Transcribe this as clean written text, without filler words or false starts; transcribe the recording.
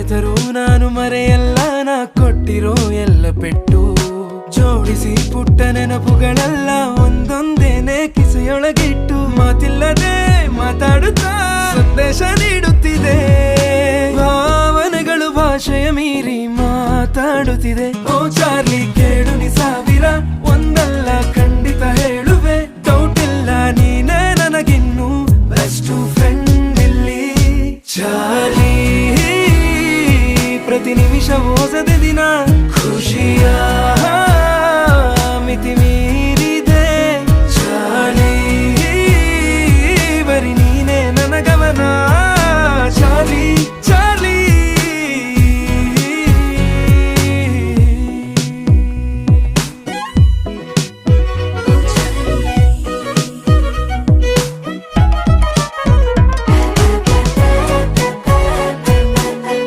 ಮರೆತರೂ ನಾನು ಮರೆಯಲ್ಲ ನಾ ಕೊಟ್ಟಿರೋ ಎಲ್ಲ ಪೆಟ್ಟು ಜೋಡಿಸಿ ಪುಟ್ಟ ನೆನಪುಗಳೆಲ್ಲ ಒಂದೊಂದೇನೆ ಕಿಸೆಯೊಳಗಿಟ್ಟು ಮಾತಿಲ್ಲದೆ ಮಾತಾಡುತ್ತಾ ಸಂದೇಶ ನೀಡುತ್ತಿದೆ ಭಾವನೆಗಳು ಭಾಷೆಯ ಮೀರಿ ಮಾತಾಡುತ್ತಿದೆ ಓ ಚಾರ್ಲಿ ಕೇಳು ನೀ ಸಾವಿರ ಒಂದಲ್ಲ ಖಂಡಿತ ಹೇಳುವೆ ಡೌಟ್ ಇಲ್ಲ ನೀನೇ ನನಗಿನ್ನು ಬೆಸ್ಟ್ ಫ್ರೆಂಡ್ ಇಲ್ಲಿ ಚಾರ್ಲಿ ಪ್ರತಿ ನಿಮಿಷ ಹೊಸದೆ ದಿನ ಖುಷಿಯ